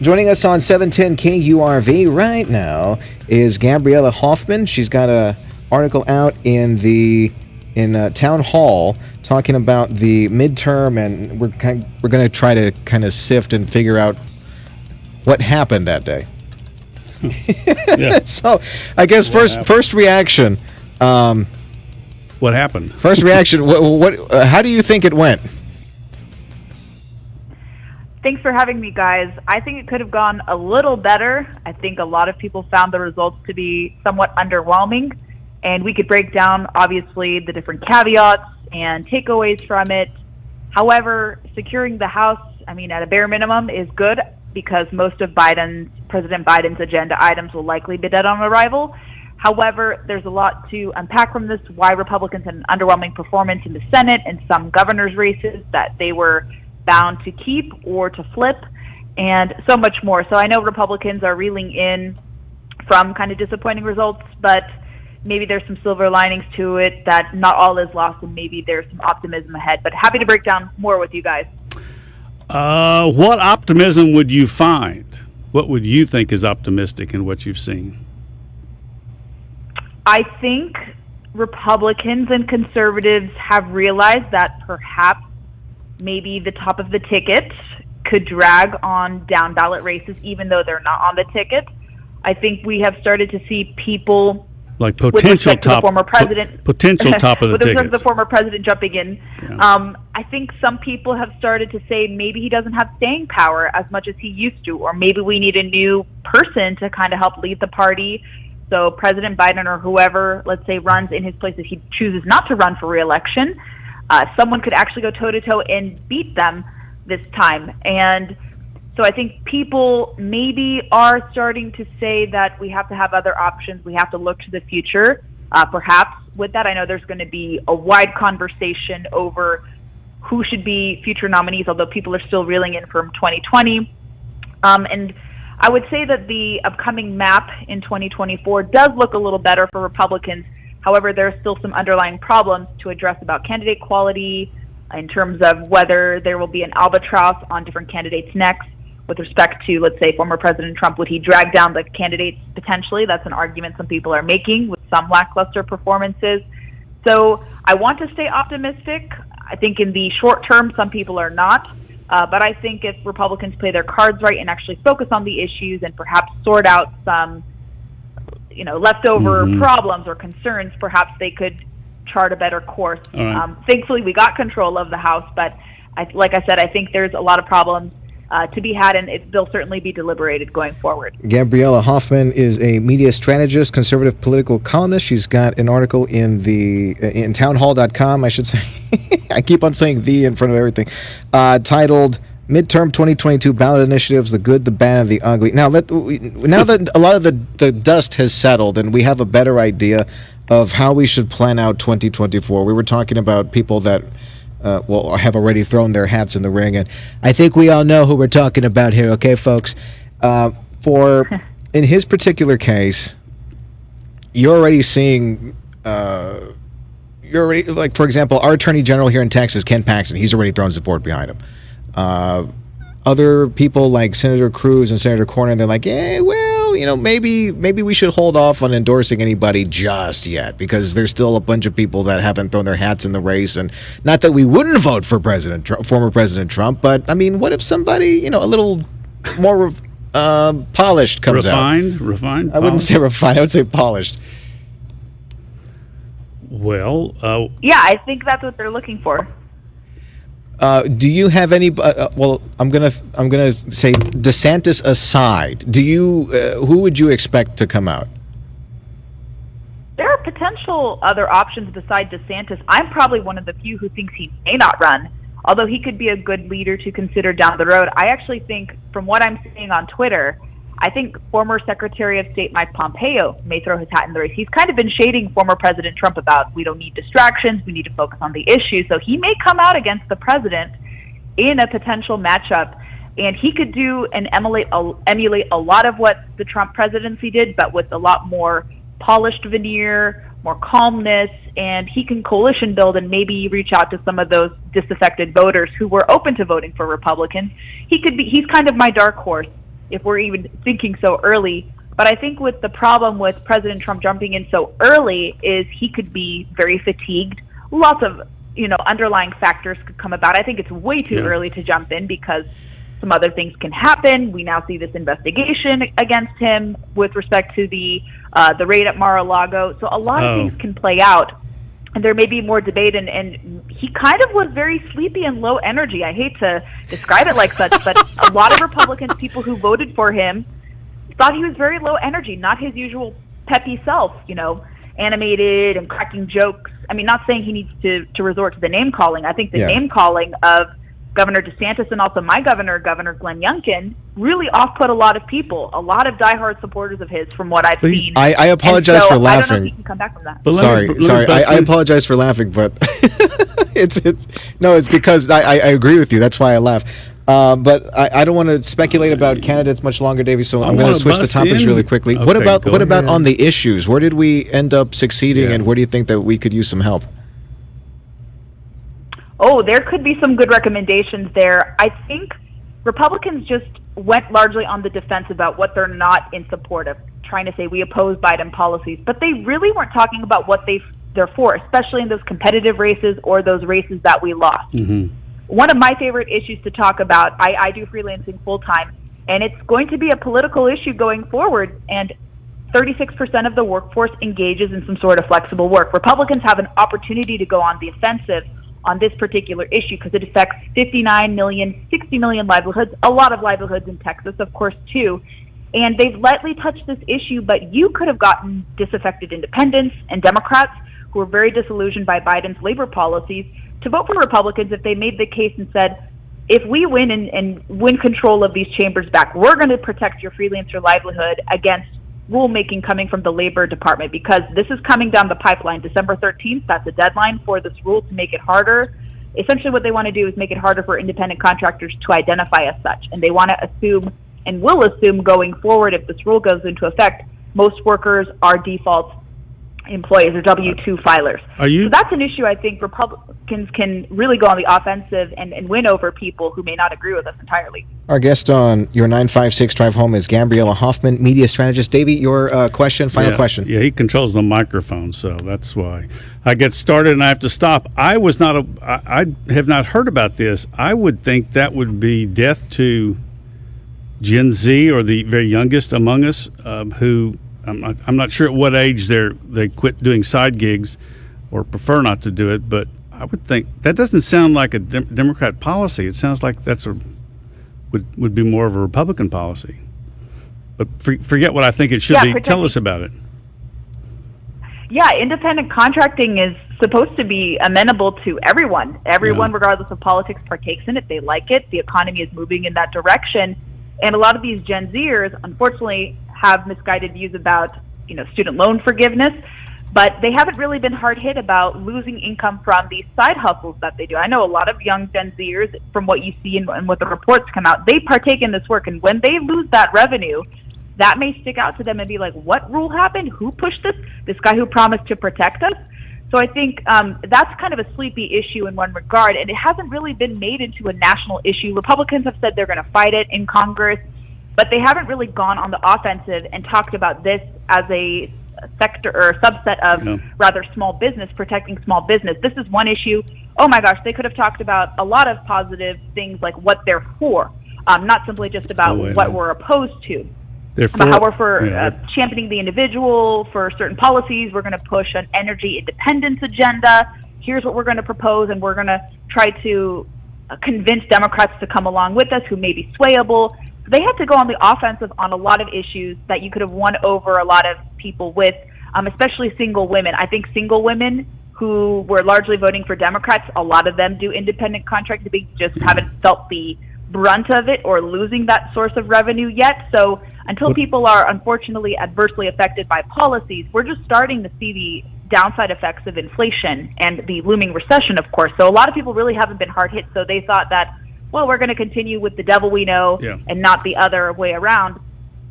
Joining us on 710 KURV right now is Gabriella Hoffman. She's got an article out in Town Hall talking about the midterm, and we're going to try to kind of sift and figure out what happened that day. Yeah. So, I guess first reaction. What happened? First reaction. How do you think it went? Thanks for having me, guys. I think it could have gone a little better. I think a lot of people found the results to be somewhat underwhelming, and we could break down, obviously, the different caveats and takeaways from it. However, securing the House, at a bare minimum, is good because most of President Biden's agenda items will likely be dead on arrival. However, there's a lot to unpack from this, why Republicans had an underwhelming performance in the Senate and some governors' races that they were bound to keep or to flip, and so much more. So I know Republicans are reeling in from kind of disappointing results, but maybe there's some silver linings to it, that not all is lost, and maybe there's some optimism ahead. But happy to break down more with you guys. What optimism would you find? What would you think is optimistic in what you've seen? I think Republicans and conservatives have realized that perhaps maybe the top of the ticket could drag on down ballot races, even though they're not on the ticket. I think we have started to see people like potential top, former president, potential top of the ticket. With the former president jumping in, yeah. I think some people have started to say maybe he doesn't have staying power as much as he used to, or maybe we need a new person to kind of help lead the party. So President Biden or whoever, let's say, runs in his place if he chooses not to run for re-election, someone could actually go toe-to-toe and beat them this time. And so I think people maybe are starting to say that we have to have other options. We have to look to the future. Perhaps with that, I know there's going to be a wide conversation over who should be future nominees, although people are still reeling in from 2020. And I would say that the upcoming map in 2024 does look a little better for Republicans. However, there are still some underlying problems to address about candidate quality in terms of whether there will be an albatross on different candidates next with respect to, let's say, former President Trump. Would he drag down the candidates potentially? That's an argument some people are making with some lackluster performances. So I want to stay optimistic. I think in the short term, some people are not. But I think if Republicans play their cards right and actually focus on the issues and perhaps sort out some leftover problems or concerns, perhaps they could chart a better course. Right. Thankfully, we got control of the House, but like I said, I think there's a lot of problems to be had, and they'll certainly be deliberated going forward. Gabriella Hoffman is a media strategist, conservative political columnist. She's got an article in townhall.com, I should say. I keep on saying the in front of everything, titled Midterm 2022 Ballot Initiatives, the Good, the Bad, and the Ugly. Now that a lot of the dust has settled and we have a better idea of how we should plan out 2024, we were talking about people that have already thrown their hats in the ring, and I think we all know who we're talking about here, okay, folks? In his particular case, you're already seeing... for example, our Attorney General here in Texas, Ken Paxton, he's already thrown support behind him. Other people like Senator Cruz and Senator Cornyn, they're like, maybe we should hold off on endorsing anybody just yet, because there's still a bunch of people that haven't thrown their hats in the race. And not that we wouldn't vote for former President Trump, but what if somebody, a little more polished comes out? Refined? I wouldn't say refined, I would say polished. Well, yeah, I think that's what they're looking for. Do you have any? I'm gonna say DeSantis aside. Who would you expect to come out? There are potential other options besides DeSantis. I'm probably one of the few who thinks he may not run, although he could be a good leader to consider down the road. I actually think, from what I'm seeing on Twitter, I think former Secretary of State Mike Pompeo may throw his hat in the race. He's kind of been shading former President Trump about we don't need distractions, we need to focus on the issue. So he may come out against the president in a potential matchup, and he could do and emulate a lot of what the Trump presidency did, but with a lot more polished veneer, more calmness, and he can coalition build and maybe reach out to some of those disaffected voters who were open to voting for Republicans. He's kind of my dark horse if we're even thinking so early. But I think with the problem with President Trump jumping in so early is he could be very fatigued. Lots of, underlying factors could come about. I think it's way too early to jump in because some other things can happen. We now see this investigation against him with respect to the raid at Mar-a-Lago. So a lot of things can play out, and there may be more debate. And he kind of was very sleepy and low energy. I hate to describe it like such, but a lot of Republicans, people who voted for him, thought he was very low energy, not his usual peppy self, animated and cracking jokes. I mean, not saying he needs to resort to the name calling. I think the name calling of Governor DeSantis and also my governor, Governor Glenn Youngkin, really off-put a lot of people, a lot of diehard supporters of his from what I've seen. I apologize for laughing. I don't know if he can come back from that. But sorry. I apologize for laughing, but it's because I agree with you. That's why I laugh. But I don't want to speculate about candidates much longer, Davey. So I'm going to switch the topics really quickly. Okay, what about on the issues? Where did we end up succeeding, and where do you think that we could use some help? Oh, there could be some good recommendations there. I think Republicans just went largely on the defense about what they're not in support of, trying to say we oppose Biden policies, but they really weren't talking about what they're for, especially in those competitive races or those races that we lost. Mm-hmm. One of my favorite issues to talk about, I do freelancing full-time, and it's going to be a political issue going forward, and 36% of the workforce engages in some sort of flexible work. Republicans have an opportunity to go on the offensive on this particular issue because it affects 59 million, 60 million livelihoods, a lot of livelihoods in Texas, of course, too. And they've lightly touched this issue, but you could have gotten disaffected independents and Democrats who are very disillusioned by Biden's labor policies to vote for Republicans if they made the case and said, if we win and win control of these chambers back, we're going to protect your freelancer livelihood against rulemaking coming from the Labor Department, because this is coming down the pipeline. December 13th, that's a deadline for this rule to make it harder. Essentially what they want to do is make it harder for independent contractors to identify as such. And they want to assume and will assume going forward, if this rule goes into effect, most workers are default employees or W-2 filers. So that's an issue I think Republicans can really go on the offensive and win over people who may not agree with us entirely. Our guest on your 956 Drive Home is Gabriella Hoffman, media strategist. Davey, your final question. Yeah, he controls the microphone, so that's why I get started and I have to stop. I have not heard about this. I would think that would be death to Gen Z or the very youngest among us who I'm not sure at what age they quit doing side gigs or prefer not to do it, but I would think that doesn't sound like a Democrat policy. It sounds like would be more of a Republican policy. But forget what I think it should be. Tell us about it. Yeah, independent contracting is supposed to be amenable to everyone. Everyone, regardless of politics, partakes in it. They like it. The economy is moving in that direction. And a lot of these Gen Zers, unfortunately, have misguided views about, student loan forgiveness, but they haven't really been hard hit about losing income from these side hustles that they do. I know a lot of young Gen Zers, from what you see and what the reports come out, they partake in this work, and when they lose that revenue, that may stick out to them and be like, what rule happened? Who pushed this? This guy who promised to protect us? So I think that's kind of a sleepy issue in one regard, and it hasn't really been made into a national issue. Republicans have said they're going to fight it in Congress, but they haven't really gone on the offensive and talked about this as a sector or a subset of rather small business, protecting small business. This is one issue. Oh my gosh, they could have talked about a lot of positive things like what they're for, not simply just about what we're opposed to. About how we're for championing the individual, for certain policies. We're going to push an energy independence agenda. Here's what we're going to propose, and we're going to try to convince Democrats to come along with us who may be swayable. They had to go on the offensive on a lot of issues that you could have won over a lot of people with, especially single women. I think single women who were largely voting for Democrats, a lot of them do independent contracting. They just haven't felt the brunt of it or losing that source of revenue yet. So until people are unfortunately adversely affected by policies, we're just starting to see the downside effects of inflation and the looming recession, of course. So a lot of people really haven't been hard hit. So they thought that, well, we're going to continue with the devil we know and not the other way around.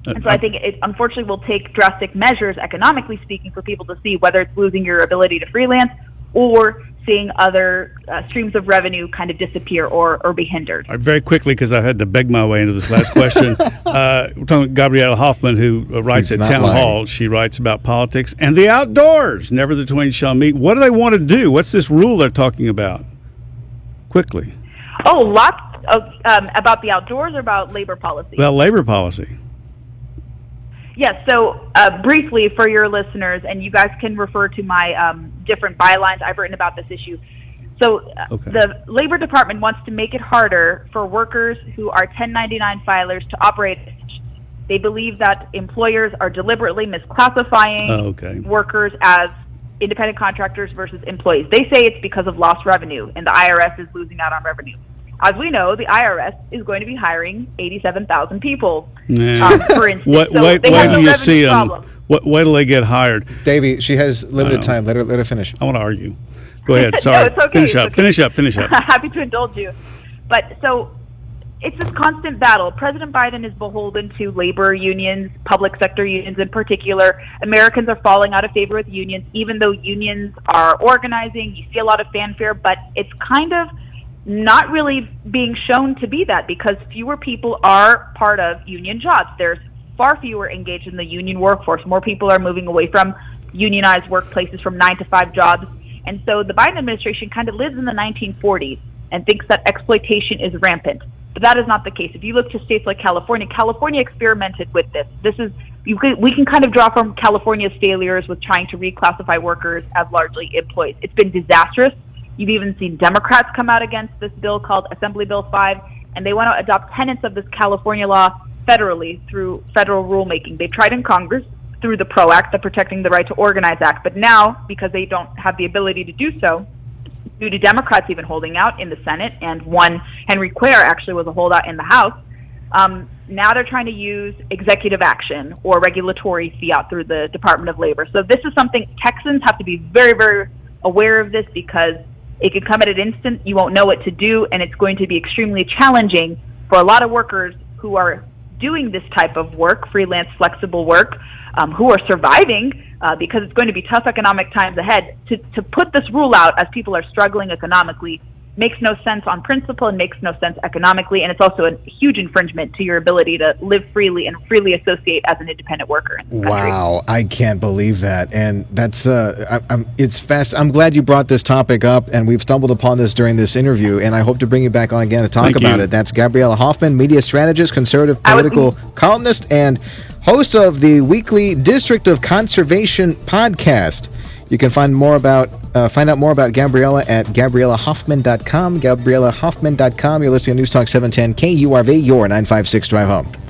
And so I think it unfortunately will take drastic measures, economically speaking, for people to see whether it's losing your ability to freelance or seeing other streams of revenue kind of disappear or be hindered. Very quickly, because I had to beg my way into this last question. We're talking about Gabriella Hoffman, who writes He's at not Town lying. Hall. She writes about politics and the outdoors. Never the twain shall meet. What do they want to do? What's this rule they're talking about? Quickly. Oh, lots of, about the outdoors or about labor policy? About labor policy. Yes, so briefly for your listeners, and you guys can refer to my different bylines I've written about this issue. So Okay. the Labor Department wants to make it harder for workers who are 1099 filers to operate. They believe that employers are deliberately misclassifying workers as independent contractors versus employees. They say it's because of lost revenue, and the IRS is losing out on revenue. As we know, the IRS is going to be hiring 87,000 people, for instance. Wait they have till no you revenue see them. problem. Wait till they get hired. Davey, she has limited time. Let her finish. I want to argue. Go ahead. Sorry. No, it's okay. Finish up. Happy to indulge you. But so it's this constant battle. President Biden is beholden to labor unions, public sector unions in particular. Americans are falling out of favor with unions, even though unions are organizing. You see a lot of fanfare, but it's kind of not really being shown to be that, because fewer people are part of union jobs. There's far fewer engaged in the union workforce. More people are moving away from unionized workplaces, from 9-to-5 jobs. And so the Biden administration kind of lives in the 1940s and thinks that exploitation is rampant. But that is not the case. If you look to states like California, California experimented with this. We can kind of draw from California's failures with trying to reclassify workers as largely employees. It's been disastrous. You've even seen Democrats come out against this bill called Assembly Bill 5, and they want to adopt tenets of this California law federally through federal rulemaking. They tried in Congress through the PRO Act, the Protecting the Right to Organize Act, but now, because they don't have the ability to do so, due to Democrats even holding out in the Senate, and one, Henry Cuellar, actually was a holdout in the House, now they're trying to use executive action or regulatory fiat through the Department of Labor. So this is something Texans have to be very, very aware of, this, because it could come at an instant, you won't know what to do, and it's going to be extremely challenging for a lot of workers who are doing this type of work, freelance, flexible work, who are surviving, because it's going to be tough economic times ahead. To put this rule out as people are struggling economically makes no sense on principle and makes no sense economically, and it's also a huge infringement to your ability to live freely and freely associate as an independent worker in this country. Wow, I can't believe that. And that's it's fast. I'm glad you brought this topic up, and we've stumbled upon this during this interview, and I hope to bring you back on again to talk about it. That's Gabriella Hoffman, media strategist, conservative political columnist, and host of the weekly District of Conservation podcast. You can find out more about Gabriella at GabriellaHoffman.com. GabriellaHoffman.com. You're listening to News Talk 710 KURV, your 956 drive home.